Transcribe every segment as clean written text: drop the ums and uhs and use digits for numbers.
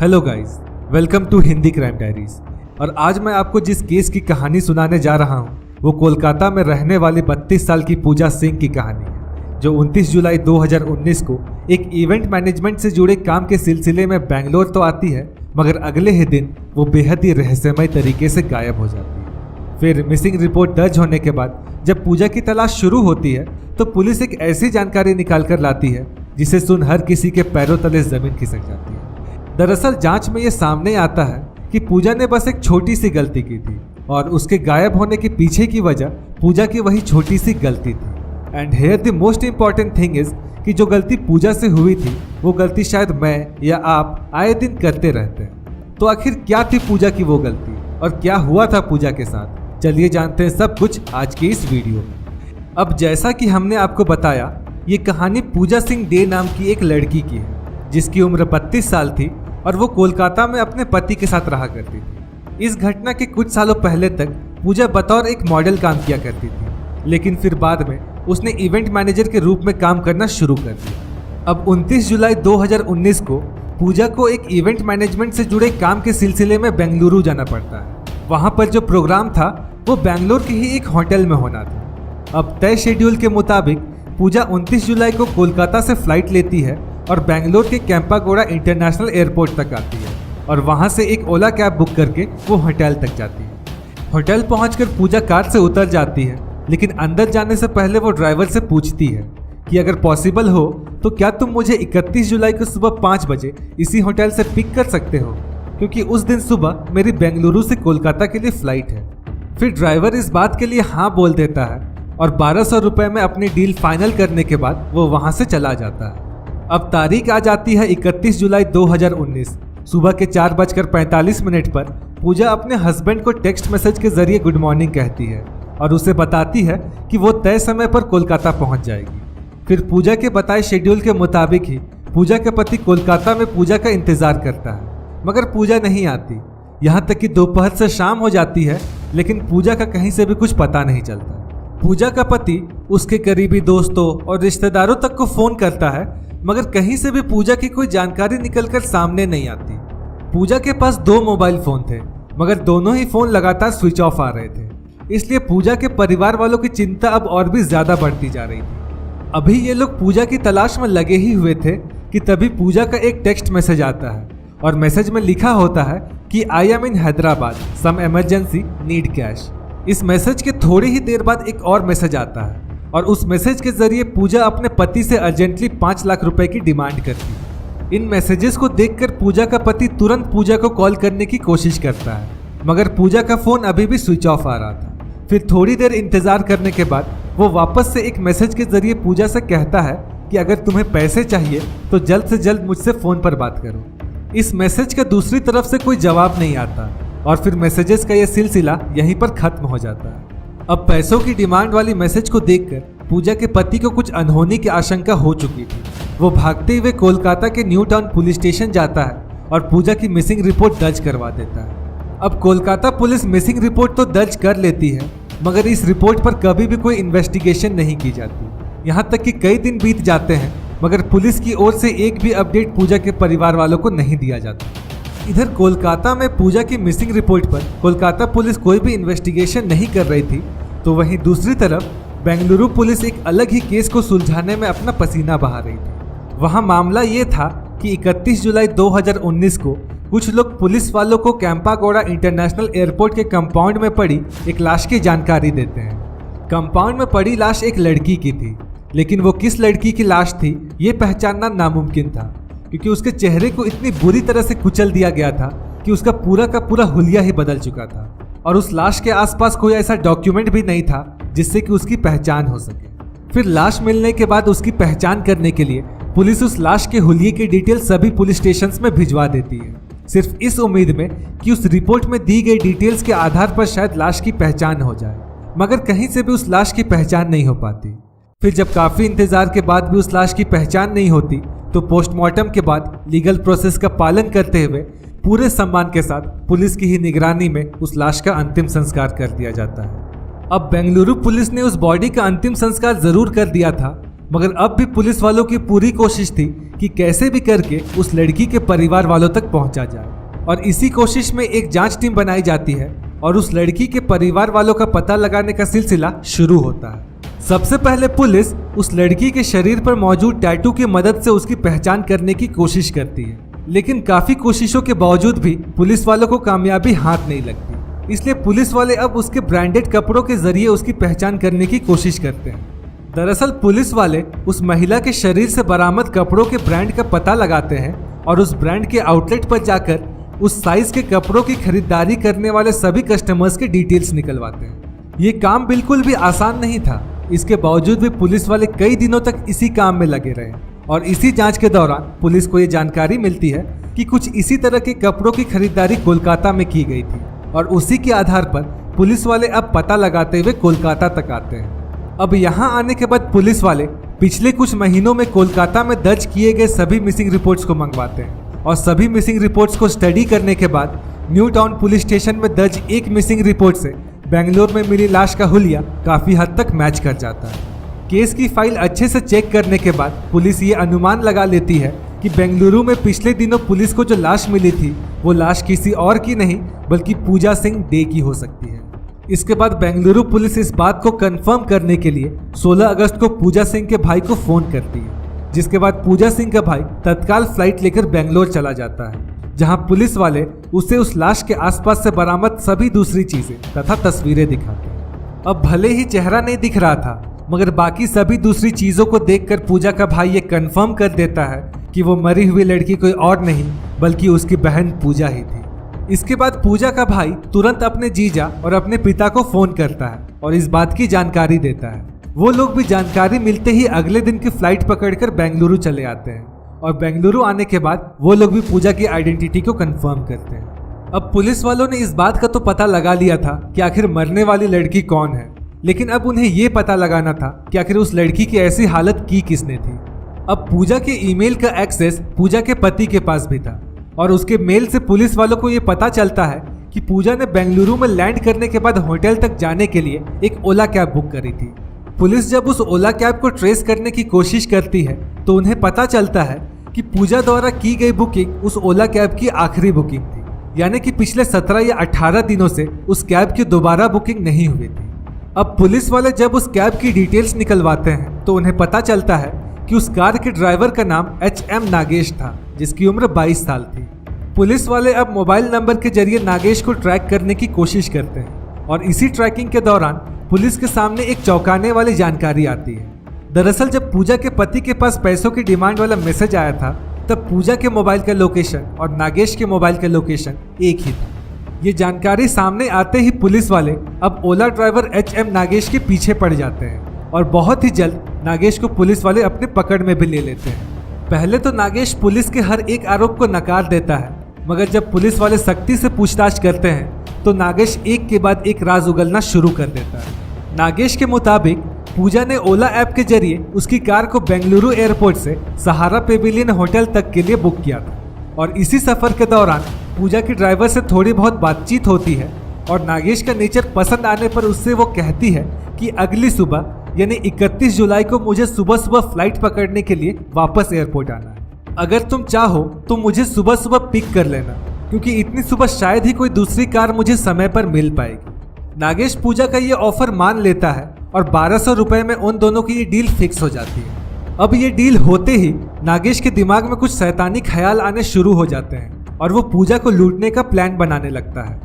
Hello guys, welcome to Hindi crime diaries. और आज मैं आपको जिस केस की कहानी सुनाने जा रहा हूँ वो कोलकाता में रहने वाली 32 साल की पूजा सिंह की कहानी है, जो 29 जुलाई 2019 को एक इवेंट मैनेजमेंट से जुड़े काम के सिलसिले में बेंगलोर तो आती है, मगर अगले ही दिन वो बेहद ही रहस्यमय तरीके से गायब हो जाती है। फिर मिसिंग रिपोर्ट दर्ज होने के बाद जब पूजा की तलाश शुरू होती है तो पुलिस एक ऐसी जानकारी निकाल कर लाती है जिसे सुन हर किसी के पैरों तले जमीन खिसक जाती है। दरअसल जांच में ये सामने आता है कि पूजा ने बस एक छोटी सी गलती की थी और उसके गायब होने के पीछे की वजह पूजा की वही छोटी सी गलती थी। And here the most important thing is कि जो गलती पूजा से हुई थी वो गलती शायद मैं या आप आए दिन करते रहते हैं। तो आखिर क्या थी पूजा की वो गलती और क्या हुआ था पूजा के साथ, चलिए जानते हैं सब कुछ आज की इस वीडियो में। अब जैसा कि हमने आपको बताया, ये कहानी पूजा सिंह डे नाम की एक लड़की की है जिसकी उम्र 32 साल थी और वो कोलकाता में अपने पति के साथ रहा करती थी। इस घटना के कुछ सालों पहले तक पूजा बतौर एक मॉडल काम किया करती थी, लेकिन फिर बाद में उसने इवेंट मैनेजर के रूप में काम करना शुरू कर दिया। अब 29 जुलाई 2019 को पूजा को एक इवेंट मैनेजमेंट से जुड़े काम के सिलसिले में बेंगलुरु जाना पड़ता है। वहाँ पर जो प्रोग्राम था वो बेंगलोर के ही एक होटल में होना था। अब तय शेड्यूल के मुताबिक पूजा 29 जुलाई को कोलकाता से फ्लाइट लेती है और बेंगलोर के कैंपागोड़ा इंटरनेशनल एयरपोर्ट तक आती है और वहां से एक ओला कैब बुक करके वो होटल तक जाती है। होटल पहुंचकर पूजा कार से उतर जाती है, लेकिन अंदर जाने से पहले वो ड्राइवर से पूछती है कि अगर पॉसिबल हो तो क्या तुम मुझे 31 जुलाई को सुबह 5 बजे इसी होटल से पिक कर सकते हो, क्योंकि उस दिन सुबह मेरी बेंगलुरु से कोलकाता के लिए फ्लाइट है। फिर ड्राइवर इस बात के लिए हाँ बोल देता है और 1200 रुपये में अपनी डील फाइनल करने के बाद वो वहां से चला जाता है। अब तारीख आ जाती है 31 जुलाई 2019। सुबह के 4:45 पर पूजा अपने हस्बैंड को टेक्स्ट मैसेज के जरिए गुड मॉर्निंग कहती है और उसे बताती है कि वो तय समय पर कोलकाता पहुंच जाएगी। फिर पूजा के बताए शेड्यूल के मुताबिक ही पूजा के पति कोलकाता में पूजा का इंतजार करता है, मगर पूजा नहीं आती। यहाँ तक कि दोपहर से शाम हो जाती है, लेकिन पूजा का कहीं से भी कुछ पता नहीं चलता। पूजा का पति उसके करीबी दोस्तों और रिश्तेदारों तक को फोन करता है, मगर कहीं से भी पूजा की कोई जानकारी निकलकर सामने नहीं आती। पूजा के पास 2 मोबाइल फोन थे, मगर दोनों ही फोन लगातार स्विच ऑफ आ रहे थे। इसलिए पूजा के परिवार वालों की चिंता अब और भी ज्यादा बढ़ती जा रही थी। अभी ये लोग पूजा की तलाश में लगे ही हुए थे कि तभी पूजा का एक टेक्स्ट मैसेज आता है और मैसेज में लिखा होता है कि I am in Hyderabad, some emergency, need cash. इस मैसेज के थोड़ी ही देर बाद एक और मैसेज आता है और उस मैसेज के जरिए पूजा अपने पति से अर्जेंटली 5 लाख रुपए की डिमांड करती है। इन मैसेजेस को देखकर पूजा का पति तुरंत पूजा को कॉल करने की कोशिश करता है, मगर पूजा का फोन अभी भी स्विच ऑफ आ रहा था। फिर थोड़ी देर इंतजार करने के बाद वो वापस से एक मैसेज के जरिए पूजा से कहता है कि अगर तुम्हें पैसे चाहिए तो जल्द से जल्द मुझसे फोन पर बात करो। इस मैसेज का दूसरी तरफ से कोई जवाब नहीं आता और फिर मैसेजेस का यह सिलसिला यहीं पर खत्म हो जाता है। अब पैसों की डिमांड वाली मैसेज को देखकर पूजा के पति को कुछ अनहोनी की आशंका हो चुकी थी। वो भागते हुए कोलकाता के न्यू टाउन पुलिस स्टेशन जाता है और पूजा की मिसिंग रिपोर्ट दर्ज करवा देता है। अब कोलकाता पुलिस मिसिंग रिपोर्ट तो दर्ज कर लेती है, मगर इस रिपोर्ट पर कभी भी कोई इन्वेस्टिगेशन नहीं की जाती। यहाँ तक कि कई दिन बीत जाते हैं, मगर पुलिस की ओर से एक भी अपडेट पूजा के परिवार वालों को नहीं दिया जाता। इधर कोलकाता में पूजा की मिसिंग रिपोर्ट पर कोलकाता पुलिस कोई भी इन्वेस्टिगेशन नहीं कर रही थी, तो वहीं दूसरी तरफ बेंगलुरु पुलिस एक अलग ही केस को सुलझाने में अपना पसीना बहा रही थी। वहां मामला ये था कि 31 जुलाई 2019 को कुछ लोग पुलिस वालों को कैंपागोड़ा इंटरनेशनल एयरपोर्ट के कंपाउंड में पड़ी एक लाश की जानकारी देते हैं। कंपाउंड में पड़ी लाश एक लड़की की थी, लेकिन वो किस लड़की की लाश थी ये पहचानना नामुमकिन था, क्योंकि उसके चेहरे को इतनी बुरी तरह से कुचल दिया गया था कि उसका पूरा का पूरा हुलिया ही बदल चुका था और उस लाश के आसपास कोई ऐसा डॉक्यूमेंट भी नहीं था जिससे कि उसकी पहचान हो सके। फिर लाश मिलने के बाद उसकी पहचान करने के लिए पुलिस उस लाश के हुलिये की डिटेल सभी पुलिस स्टेशंस में भिजवा देती है, सिर्फ इस उम्मीद में कि उस रिपोर्ट में दी गई डिटेल्स के आधार पर शायद लाश की पहचान हो जाए, मगर कहीं से भी उस लाश की पहचान नहीं हो पाती। फिर जब काफी इंतजार के बाद भी उस लाश की पहचान नहीं होती तो पोस्टमार्टम के बाद लीगल प्रोसेस का पालन करते हुए पूरे सम्मान के साथ पुलिस की ही निगरानी में उस लाश का अंतिम संस्कार कर दिया जाता है। अब बेंगलुरु पुलिस ने उस बॉडी का अंतिम संस्कार जरूर कर दिया था, मगर अब भी पुलिस वालों की पूरी कोशिश थी कि कैसे भी करके उस लड़की के परिवार वालों तक पहुंचा जाए। और इसी कोशिश में एक जांच टीम बनाई जाती है और उस लड़की के परिवार वालों का पता लगाने का सिलसिला शुरू होता है। सबसे पहले पुलिस उस लड़की के शरीर पर मौजूद टैटू की मदद से उसकी पहचान करने की कोशिश करती है, लेकिन काफी कोशिशों के बावजूद भी पुलिस वालों को कामयाबी हाथ नहीं लगती। इसलिए पुलिस वाले अब उसके ब्रांडेड कपड़ों के जरिए उसकी पहचान करने की कोशिश करते हैं। दरअसल पुलिस वाले उस महिला के शरीर से बरामद कपड़ों के ब्रांड का पता लगाते हैं और उस ब्रांड के आउटलेट पर जाकर उस साइज के कपड़ों की खरीदारी करने वाले सभी कस्टमर्स के डिटेल्स निकलवाते हैं। ये काम बिल्कुल भी आसान नहीं था। इसके बावजूद भी पुलिस वाले कई दिनों तक इसी काम में लगे रहे और इसी जांच के दौरान पुलिस को ये जानकारी मिलती है कि कुछ इसी तरह के कपड़ों की खरीदारी कोलकाता में की गई थी और उसी के आधार पर पुलिस वाले अब पता लगाते हुए कोलकाता तक आते हैं। अब यहाँ आने के बाद पुलिस वाले पिछले कुछ महीनों में कोलकाता में दर्ज किए गए सभी मिसिंग रिपोर्ट्स को मंगवाते हैं और सभी मिसिंग रिपोर्ट्स को स्टडी करने के बाद न्यू टाउन पुलिस स्टेशन में दर्ज एक मिसिंग रिपोर्ट से बेंगलोर में मिली लाश का हुलिया काफी हद तक मैच कर जाता है। केस की फाइल अच्छे से चेक करने के बाद पुलिस ये अनुमान लगा लेती है कि बेंगलुरु में पिछले दिनों पुलिस को जो लाश मिली थी वो लाश किसी और की नहीं बल्कि पूजा सिंह डे की हो सकती है। इसके बाद बेंगलुरु पुलिस इस बात को कंफर्म करने के लिए 16 अगस्त को पूजा सिंह के भाई को फोन करती है, जिसके बाद पूजा सिंह का भाई तत्काल फ्लाइट लेकर बेंगलोर चला जाता है, जहां पुलिस वाले उसे उस लाश के आसपास से बरामद सभी दूसरी चीजें तथा तस्वीरें दिखाते हैं। अब भले ही चेहरा नहीं दिख रहा था, मगर बाकी सभी दूसरी चीजों को देखकर पूजा का भाई ये कंफर्म कर देता है कि वो मरी हुई लड़की कोई और नहीं बल्कि उसकी बहन पूजा ही थी। इसके बाद पूजा का भाई तुरंत अपने जीजा और अपने पिता को फोन करता है और इस बात की जानकारी देता है। वो लोग भी जानकारी मिलते ही अगले दिन की फ्लाइट पकड़कर बेंगलुरु चले आते हैं और बेंगलुरु आने के बाद वो लोग भी पूजा की आइडेंटिटी को कंफर्म करते हैं। अब पुलिस वालों ने इस बात का तो पता लगा लिया था कि आखिर मरने वाली लड़की कौन है, लेकिन अब उन्हें ये पता लगाना था कि आखिर उस लड़की की ऐसी हालत की किसने थी। अब पूजा के ईमेल का एक्सेस पूजा के पति के पास भी था और उसके मेल से पुलिस वालों को ये पता चलता है कि पूजा ने बेंगलुरु में लैंड करने के बाद होटल तक जाने के लिए एक ओला कैब बुक करी थी। पुलिस जब उस ओला कैब को ट्रेस करने की कोशिश करती है तो उन्हें पता चलता है कि पूजा द्वारा की गई बुकिंग उस ओला कैब की आखिरी बुकिंग थी, यानी कि पिछले 17 या 18 दिनों से उस कैब की दोबारा बुकिंग नहीं हुई थी। अब पुलिस वाले जब उस कैब की डिटेल्स निकलवाते हैं तो उन्हें पता चलता है कि उस कार के ड्राइवर का नाम HM नागेश था, जिसकी उम्र 22 साल थी। पुलिस वाले अब मोबाइल नंबर के जरिए नागेश को ट्रैक करने की कोशिश करते हैं और इसी ट्रैकिंग के दौरान पुलिस के सामने एक चौंकाने वाली जानकारी आती है। दरअसल जब पूजा के पति के पास पैसों की डिमांड वाला मैसेज आया था तब पूजा के मोबाइल का लोकेशन और नागेश के मोबाइल का लोकेशन एक ही था। ये जानकारी सामने आते ही पुलिस वाले अब ओला ड्राइवर HM नागेश के पीछे पड़ जाते हैं और बहुत ही जल्द नागेश को पुलिस वाले अपने पकड़ में भी ले लेते हैं। पहले तो नागेश पुलिस के हर एक आरोप को नकार देता है, मगर जब पुलिस वाले सख्ती से पूछताछ करते हैं तो नागेश एक के बाद एक राज उगलना शुरू कर देता है। नागेश के मुताबिक पूजा ने ओला ऐप के जरिए उसकी कार को बेंगलुरु एयरपोर्ट से सहारा पेविलियन होटल तक के लिए बुक किया था और इसी सफर के दौरान पूजा के ड्राइवर से थोड़ी बहुत बातचीत होती है और नागेश का नेचर पसंद आने पर उससे वो कहती है कि अगली सुबह यानी 31 जुलाई को मुझे सुबह सुबह फ्लाइट पकड़ने के लिए वापस एयरपोर्ट आना है। अगर तुम चाहो तो मुझे सुबह सुबह पिक कर लेना, क्योंकि इतनी सुबह शायद ही कोई दूसरी कार मुझे समय पर मिल पाएगी। नागेश पूजा का ये ऑफर मान लेता है और 1200 रुपए में उन दोनों की ये डील फिक्स हो जाती है। अब ये डील होते ही नागेश के दिमाग में कुछ शैतानी ख्याल आने शुरू हो जाते हैं और वो पूजा को लूटने का प्लान बनाने लगता है।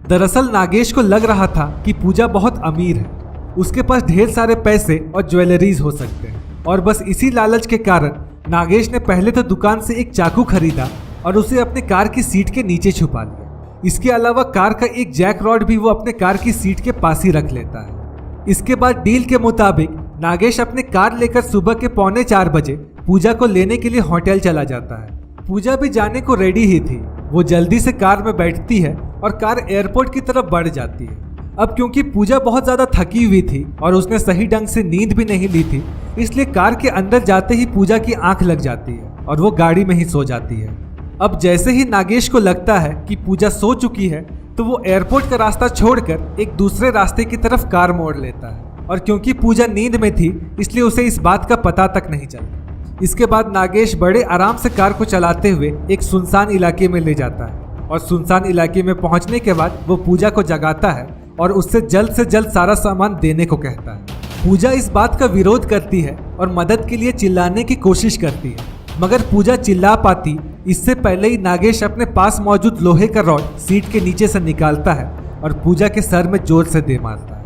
दरअसल नागेश को लग रहा था कि पूजा बहुत अमीर है, उसके पास ढेर सारे पैसे और ज्वेलरीज हो सकते हैं और बस इसी लालच के कारण नागेश ने पहले तो दुकान से एक चाकू खरीदा और उसे अपने कार की सीट के नीचे छुपा लिया। इसके अलावा कार का एक जैक रॉड भी वो अपने कार की सीट के पास ही रख लेता है। इसके बाद डील के मुताबिक नागेश अपने कार लेकर सुबह के 3:45 बजे पूजा को लेने के लिए होटल चला जाता है। पूजा भी जाने को रेडी ही थी। वो जल्दी से कार में बैठती है और कार एयरपोर्ट की तरफ बढ़ जाती है। अब क्योंकि पूजा बहुत ज्यादा थकी हुई थी और उसने सही ढंग से नींद भी नहीं ली थी, इसलिए कार के अंदर जाते ही पूजा की आंख लग जाती है और वो गाड़ी में ही सो जाती है। अब जैसे ही नागेश को लगता है कि पूजा सो चुकी है तो वो एयरपोर्ट का रास्ता छोड़कर एक दूसरे रास्ते की तरफ कार मोड़ लेता है और क्योंकि पूजा नींद में थी इसलिए उसे इस बात का पता तक नहीं चला। इसके बाद नागेश बड़े आराम से कार को चलाते हुए एक सुनसान इलाके में ले जाता है और सुनसान इलाके में पहुंचने के बाद वो पूजा को जगाता है और उससे जल्द सारा सामान देने को कहता है। पूजा इस बात का विरोध करती है और मदद के लिए चिल्लाने की कोशिश करती है, मगर पूजा चिल्ला पाती इससे पहले ही नागेश अपने पास मौजूद लोहे का रॉड सीट के नीचे से निकालता है और पूजा के सर में जोर से दे मारता है।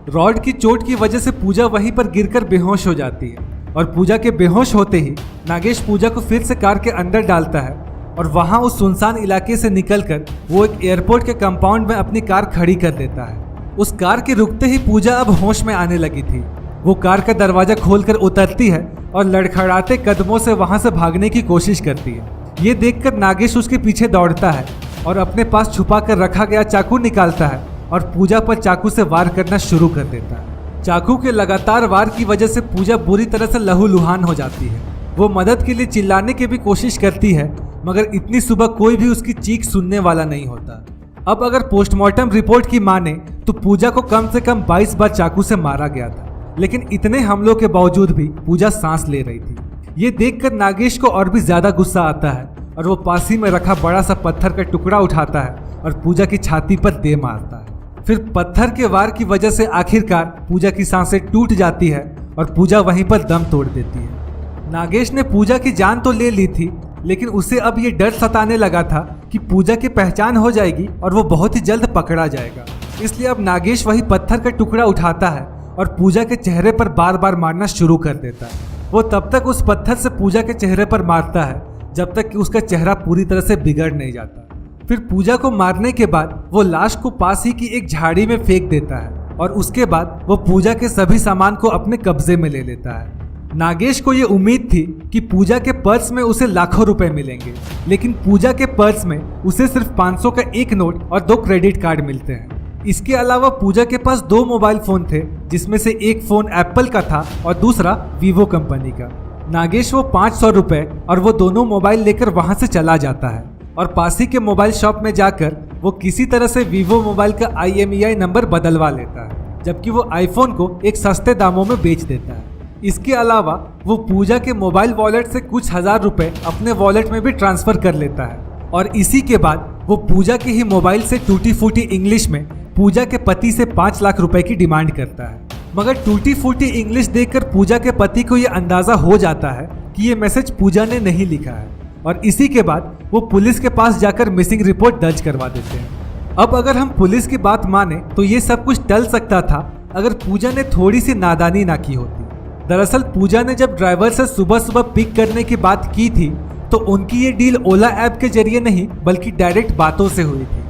रॉड की चोट की वजह से पूजा वहीं पर गिरकर बेहोश हो जाती है और पूजा के बेहोश होते ही नागेश पूजा को फिर से कार के अंदर डालता है और वहां उस सुनसान इलाके से निकलकर वो एक एयरपोर्ट के कंपाउंड में अपनी कार खड़ी कर देता है। उस कार के रुकते ही पूजा अब होश में आने लगी थी। वो कार का दरवाजा खोलकर उतरती है और लड़खड़ाते कदमों से वहां से भागने की कोशिश करती है। ये देखकर नागेश उसके पीछे दौड़ता है और अपने पास छुपा कर रखा गया चाकू निकालता है और पूजा पर चाकू से वार करना शुरू कर देता है। चाकू के लगातार वार की वजह से पूजा बुरी तरह से लहूलुहान हो जाती है। वो मदद के लिए चिल्लाने की भी कोशिश करती है, मगर इतनी सुबह कोई भी उसकी चीख सुनने वाला नहीं होता। अब अगर पोस्टमार्टम रिपोर्ट की माने तो पूजा को कम से कम 22 बार चाकू से मारा गया था, लेकिन इतने हमलों के बावजूद भी पूजा सांस ले रही थी। ये देखकर नागेश को और भी ज्यादा गुस्सा आता है और वो पास ही में रखा बड़ा सा पत्थर का टुकड़ा उठाता है और पूजा की छाती पर दे मारता है। फिर पत्थर के वार की वजह से आखिरकार पूजा की सांसें टूट जाती है और पूजा वहीं पर दम तोड़ देती है। नागेश ने पूजा की जान तो ले ली थी, लेकिन उसे अब ये डर सताने लगा था कि पूजा की पहचान हो जाएगी और वो बहुत ही जल्द पकड़ा जाएगा। इसलिए अब नागेश वही पत्थर का टुकड़ा उठाता है और पूजा के चेहरे पर बार बार मारना शुरू कर देता है। वो तब तक उस पत्थर से पूजा के चेहरे पर मारता है जब तक कि उसका चेहरा पूरी तरह से बिगड़ नहीं जाता। फिर पूजा को मारने के बाद वो लाश को पास ही की एक झाड़ी में फेंक देता है और उसके बाद वो पूजा के सभी सामान को अपने कब्जे में ले लेता है। नागेश को ये उम्मीद थी कि पूजा के पर्स में उसे लाखों रुपए मिलेंगे, लेकिन पूजा के पर्स में उसे सिर्फ 500 का एक नोट और 2 क्रेडिट कार्ड मिलते हैं। इसके अलावा पूजा के पास 2 मोबाइल फोन थे, जिसमें से एक फोन एप्पल का था और दूसरा वीवो कंपनी का। नागेश वो 500 रुपए और वो दोनों मोबाइल लेकर वहां से चला जाता है और पास ही के मोबाइल शॉप में जाकर वो किसी तरह से वीवो मोबाइल का IMEI नंबर बदलवा लेता है, जबकि वो आईफोन को एक सस्ते दामों में बेच देता है। इसके अलावा वो पूजा के मोबाइल वॉलेट से कुछ हजार रुपए अपने वॉलेट में भी ट्रांसफर कर लेता है और इसी के बाद वो पूजा के ही मोबाइल से टूटी फूटी इंग्लिश में पूजा के पति से 5 लाख रुपए की डिमांड करता है। मगर टूटी फूटी इंग्लिश देखकर पूजा के पति को ये अंदाजा हो जाता है कि ये मैसेज पूजा ने नहीं लिखा है और इसी के बाद वो पुलिस के पास जाकर मिसिंग रिपोर्ट दर्ज करवा देते हैं। अब अगर हम पुलिस की बात माने तो ये सब कुछ टल सकता था अगर पूजा ने थोड़ी सी नादानी ना की होती। दरअसल पूजा ने जब ड्राइवर से सुबह सुबह पिक करने की बात की थी तो उनकी ये डील ओला ऐप के जरिए नहीं बल्कि डायरेक्ट बातों से हुई थी।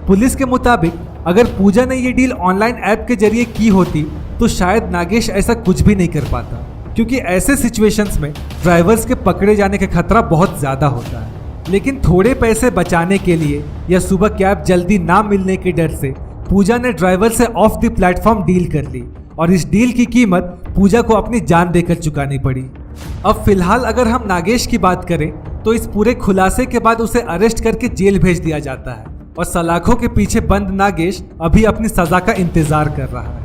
पुलिस के मुताबिक अगर पूजा ने ये डील ऑनलाइन ऐप के जरिए की होती तो शायद नागेश ऐसा कुछ भी नहीं कर पाता, क्योंकि ऐसे सिचुएशंस में ड्राइवर्स के पकड़े जाने का खतरा बहुत ज्यादा होता है। लेकिन थोड़े पैसे बचाने के लिए या सुबह कैब जल्दी ना मिलने के डर से पूजा ने ड्राइवर से ऑफ द प्लेटफॉर्म डील कर ली और इस डील की कीमत पूजा को अपनी जान देकर चुकानी पड़ी। अब फिलहाल अगर हम नागेश की बात करें तो इस पूरे खुलासे के बाद उसे अरेस्ट करके जेल भेज दिया जाता है और सलाखों के पीछे बंद नागेश अभी अपनी सजा का इंतजार कर रहा है।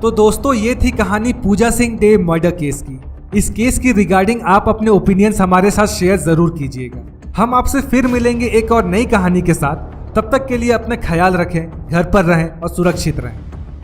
तो दोस्तों, ये थी कहानी पूजा सिंह डे मर्डर केस की। इस केस की रिगार्डिंग आप अपने ओपिनियंस हमारे साथ शेयर जरूर कीजिएगा। हम आपसे फिर मिलेंगे एक और नई कहानी के साथ। तब तक के लिए अपना ख्याल रखें, घर पर रहें और सुरक्षित रहें।